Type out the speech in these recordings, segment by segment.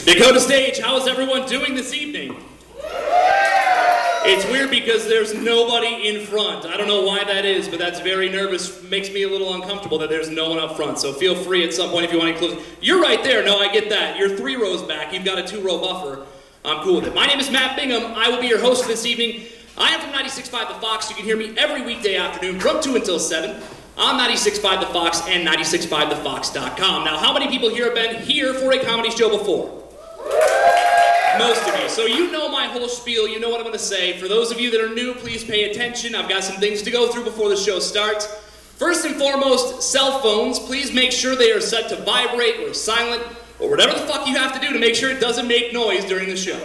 Dakota Stage, how is everyone doing this evening? It's weird because there's nobody in front. I don't know why that is, but that's very nervous. Makes me a little uncomfortable that there's no one up front. So feel free at some point if you want to close. You're right there. No, I get that. You're 3 rows back. You've got a 2-row buffer. I'm cool with it. My name is Matt Bingham. I will be your host this evening. I am from 96.5 The Fox. You can hear me every weekday afternoon from 2 until 7 on 96.5 The Fox and 96.5thefox.com. Now, how many people here have been here for a comedy show before? Most of you. So you know my whole spiel. You know what I'm going to say. For those of you that are new, please pay attention. I've got some things to go through before the show starts. First and foremost, cell phones. Please make sure they are set to vibrate or silent or whatever the fuck you have to do to make sure it doesn't make noise during the show.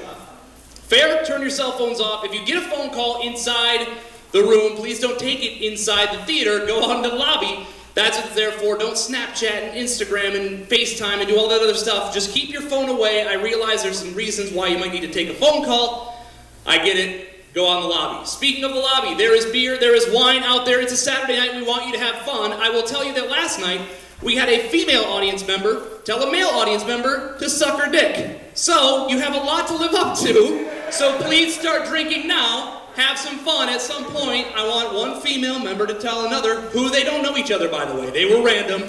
Fair? Turn your cell phones off. If you get a phone call inside the room, please don't take it inside the theater. Go out into the lobby. That's what it's there for. Don't Snapchat and Instagram and FaceTime and do all that other stuff. Just keep your phone away. I realize there's some reasons why you might need to take a phone call. I get it. Go out in the lobby. Speaking of the lobby, there is beer, there is wine out there. It's a Saturday night. We want you to have fun. I will tell you that last night we had a female audience member tell a male audience member to suck her dick. So you have a lot to live up to. So please start drinking now. Have some fun. At some point, I want one female member to tell another, who they don't know each other, by the way. They were random.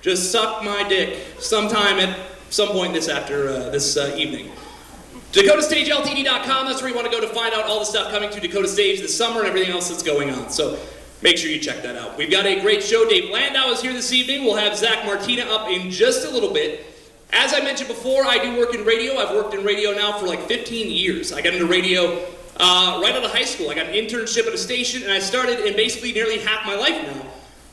Just suck my dick sometime at some point this evening. DakotaStageLTD.com. That's where you want to go to find out all the stuff coming to Dakota Stage this summer and everything else that's going on. So make sure you check that out. We've got a great show. Dave Landau is here this evening. We'll have Zach Martina up in just a little bit. As I mentioned before, I do work in radio. I've worked in radio now for like 15 years. I got into radio right out of high school. I got an internship at a station, and I started in basically nearly half my life now.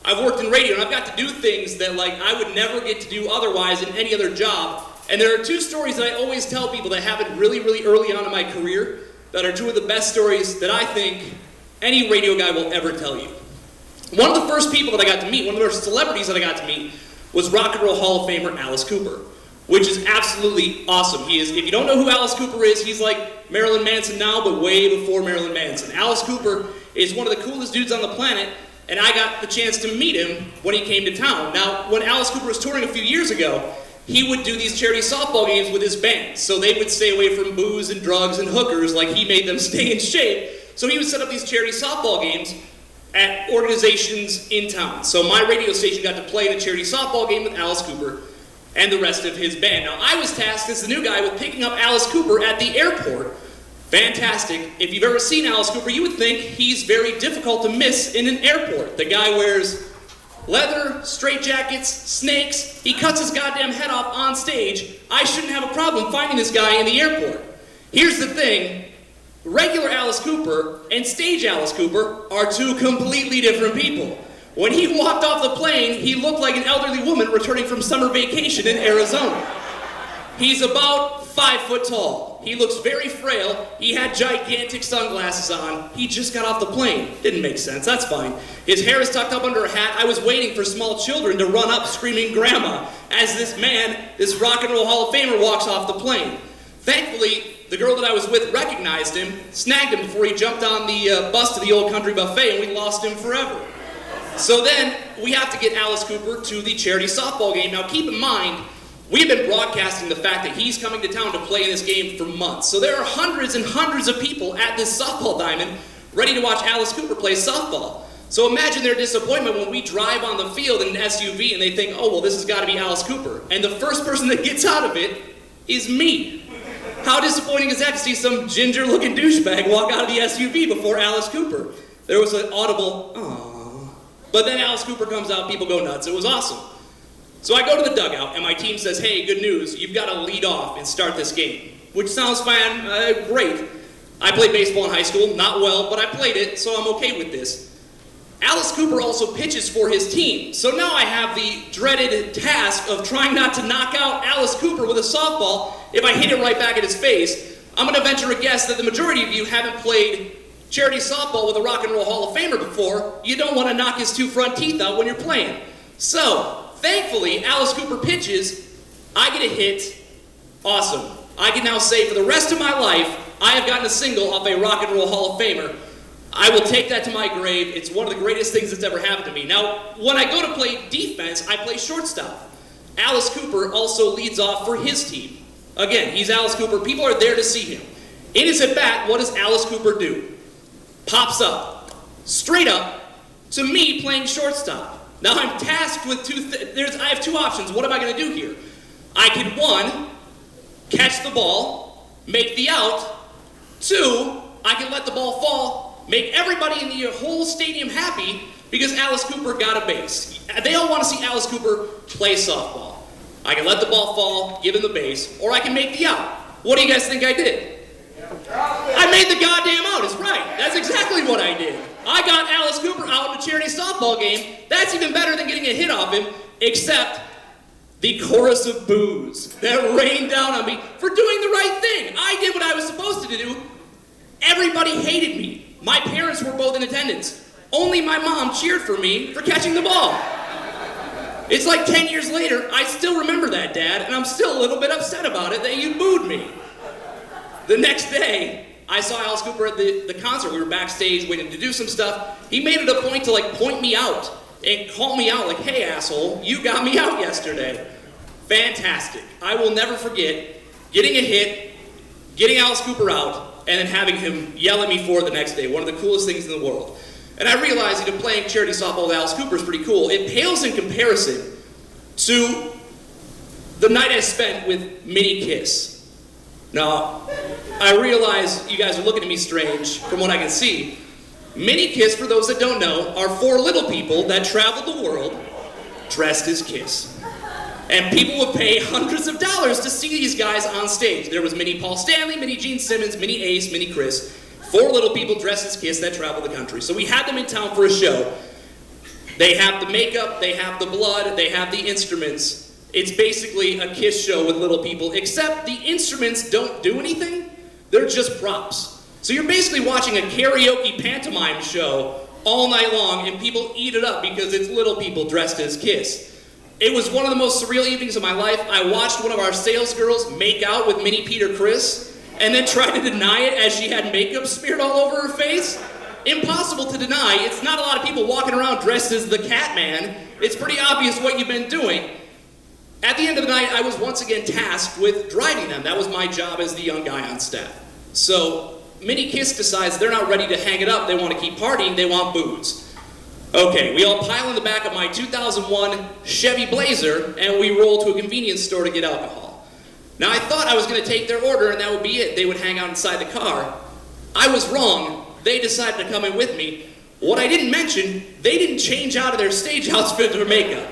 I've worked in radio, and I've got to do things that like I would never get to do otherwise in any other job. And there are 2 stories that I always tell people that happened really, really early on in my career that are 2 of the best stories that I think any radio guy will ever tell you. One of the first people that I got to meet, one of the first celebrities that I got to meet, was Rock and Roll Hall of Famer Alice Cooper, which is absolutely awesome. He is, if you don't know who Alice Cooper is, he's like Marilyn Manson now, but way before Marilyn Manson. Alice Cooper is one of the coolest dudes on the planet, and I got the chance to meet him when he came to town. Now, when Alice Cooper was touring a few years ago, he would do these charity softball games with his band. So they would stay away from booze and drugs and hookers, like he made them stay in shape. So he would set up these charity softball games at organizations in town. So my radio station got to play in a charity softball game with Alice Cooper and the rest of his band. Now, I was tasked as the new guy with picking up Alice Cooper at the airport. Fantastic. If you've ever seen Alice Cooper, you would think he's very difficult to miss in an airport. The guy wears leather, straitjackets, snakes. He cuts his goddamn head off on stage. I shouldn't have a problem finding this guy in the airport. Here's the thing. Regular Alice Cooper and stage Alice Cooper are 2 completely different people. When he walked off the plane, he looked like an elderly woman returning from summer vacation in Arizona. He's about 5 foot tall. He looks very frail. He had gigantic sunglasses on. He just got off the plane. Didn't make sense. That's fine. His hair is tucked up under a hat. I was waiting for small children to run up screaming grandma as this man, this Rock and Roll Hall of Famer, walks off the plane. Thankfully, the girl that I was with recognized him, snagged him before he jumped on the bus to the Old Country Buffet, and we lost him forever. So then, we have to get Alice Cooper to the charity softball game. Now keep in mind, we've been broadcasting the fact that he's coming to town to play in this game for months. So there are hundreds and hundreds of people at this softball diamond ready to watch Alice Cooper play softball. So imagine their disappointment when we drive on the field in an SUV and they think, oh, well, this has got to be Alice Cooper. And the first person that gets out of it is me. How disappointing is that to see some ginger-looking douchebag walk out of the SUV before Alice Cooper? There was an audible, aww. But then Alice Cooper comes out, people go nuts. It was awesome. So I go to the dugout, and my team says, hey, good news, you've got to lead off and start this game. Which sounds fine, great. I played baseball in high school, not well, but I played it, so I'm okay with this. Alice Cooper also pitches for his team, so now I have the dreaded task of trying not to knock out Alice Cooper with a softball if I hit it right back at his face. I'm going to venture a guess that the majority of you haven't played charity softball with a Rock and Roll Hall of Famer before. You don't want to knock his 2 front teeth out when you're playing. So, thankfully, Alice Cooper pitches, I get a hit, awesome. I can now say for the rest of my life, I have gotten a single off a Rock and Roll Hall of Famer. I will take that to my grave. It's one of the greatest things that's ever happened to me. Now, when I go to play defense, I play shortstop. Alice Cooper also leads off for his team. Again, he's Alice Cooper. People are there to see him. In his at-bat, what does Alice Cooper do? Pops up, straight up, to me playing shortstop. Now I'm tasked with I have two options. What am I going to do here? I can, one, catch the ball, make the out. Two, I can let the ball fall, make everybody in the whole stadium happy because Alice Cooper got a base. They all want to see Alice Cooper play softball. I can let the ball fall, give him the base, or I can make the out. What do you guys think I did? I made the goddamn out, it's right. That's exactly what I did. I got Alice Cooper out in a charity softball game. That's even better than getting a hit off him, except the chorus of boos that rained down on me for doing the right thing. I did what I was supposed to do. Everybody hated me. My parents were both in attendance. Only my mom cheered for me for catching the ball. It's like 10 years later, I still remember that, Dad, and I'm still a little bit upset about it that you booed me. The next day, I saw Alice Cooper at the concert. We were backstage waiting to do some stuff. He made it a point to point me out and call me out like, hey asshole, you got me out yesterday. Fantastic. I will never forget getting a hit, getting Alice Cooper out, and then having him yell at me for it the next day. One of the coolest things in the world. And I realized playing charity softball with Alice Cooper is pretty cool. It pales in comparison to the night I spent with Minnie Kiss. Now, I realize you guys are looking at me strange from what I can see. Minnie Kiss, for those that don't know, are four little people that traveled the world dressed as Kiss. And people would pay hundreds of dollars to see these guys on stage. There was Minnie Paul Stanley, Minnie Gene Simmons, Minnie Ace, Minnie Chris. Four little people dressed as Kiss that traveled the country. So we had them in town for a show. They have the makeup, they have the blood, they have the instruments. It's basically a Kiss show with little people, except the instruments don't do anything. They're just props. So you're basically watching a karaoke pantomime show all night long, and people eat it up because it's little people dressed as Kiss. It was one of the most surreal evenings of my life. I watched one of our sales girls make out with Minnie Peter Chris, and then try to deny it as she had makeup smeared all over her face. Impossible to deny. It's not a lot of people walking around dressed as the Catman. It's pretty obvious what you've been doing. At the end of the night, I was once again tasked with driving them. That was my job as the young guy on staff. So Minnie Kiss decides they're not ready to hang it up. They want to keep partying. They want booze. Okay, we all pile in the back of my 2001 Chevy Blazer, and we roll to a convenience store to get alcohol. Now, I thought I was going to take their order, and that would be it. They would hang out inside the car. I was wrong. They decided to come in with me. What I didn't mention, they didn't change out of their stage outfit or makeup.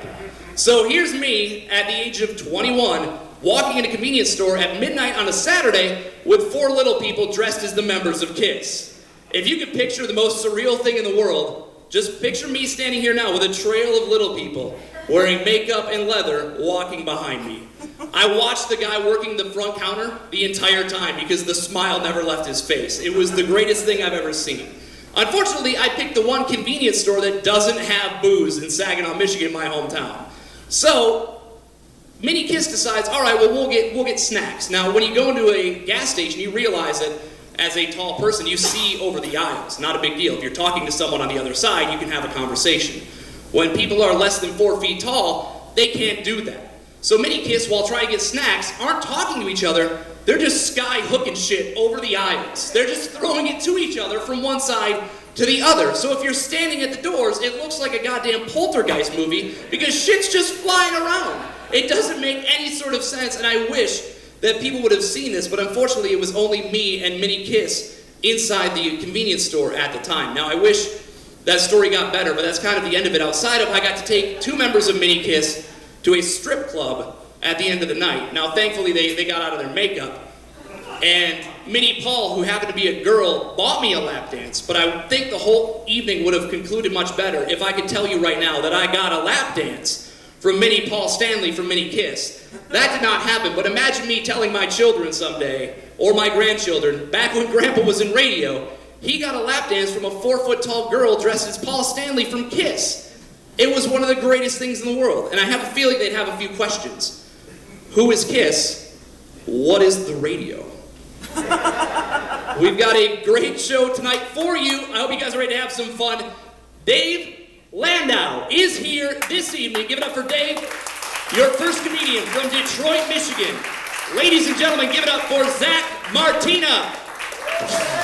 So here's me at the age of 21, walking in a convenience store at midnight on a Saturday with four little people dressed as the members of Kiss. If you could picture the most surreal thing in the world, just picture me standing here now with a trail of little people wearing makeup and leather walking behind me. I watched the guy working the front counter the entire time because the smile never left his face. It was the greatest thing I've ever seen. Unfortunately, I picked the one convenience store that doesn't have booze in Saginaw, Michigan, my hometown. So, Minnie Kiss decides, all right, well, we'll get snacks. Now, when you go into a gas station, you realize that as a tall person, you see over the aisles. Not a big deal. If you're talking to someone on the other side, you can have a conversation. When people are less than 4 feet tall, they can't do that. So Minnie Kiss, while trying to get snacks, aren't talking to each other. They're just sky hooking shit over the aisles. They're just throwing it to each other from one side to the other. So if you're standing at the doors, it looks like a goddamn poltergeist movie because shit's just flying around. It doesn't make any sort of sense, and I wish that people would have seen this, but unfortunately it was only me and Minnie Kiss inside the convenience store at the time. Now I wish that story got better, but that's kind of the end of it. Outside of, I got to take 2 members of Minnie Kiss to a strip club at the end of the night. Now thankfully they got out of their makeup, and Minnie Paul, who happened to be a girl, bought me a lap dance, but I think the whole evening would have concluded much better if I could tell you right now that I got a lap dance from Minnie Paul Stanley from Minnie Kiss. That did not happen, but imagine me telling my children someday, or my grandchildren, back when Grandpa was in radio, he got a lap dance from a 4-foot-tall girl dressed as Paul Stanley from Kiss. It was one of the greatest things in the world, and I have a feeling they'd have a few questions. Who is Kiss? What is the radio? We've got a great show tonight for you. I hope you guys are ready to have some fun. Dave Landau is here this evening. Give it up for Dave, your first comedian from Detroit, Michigan. Ladies and gentlemen, give it up for Zach Martina.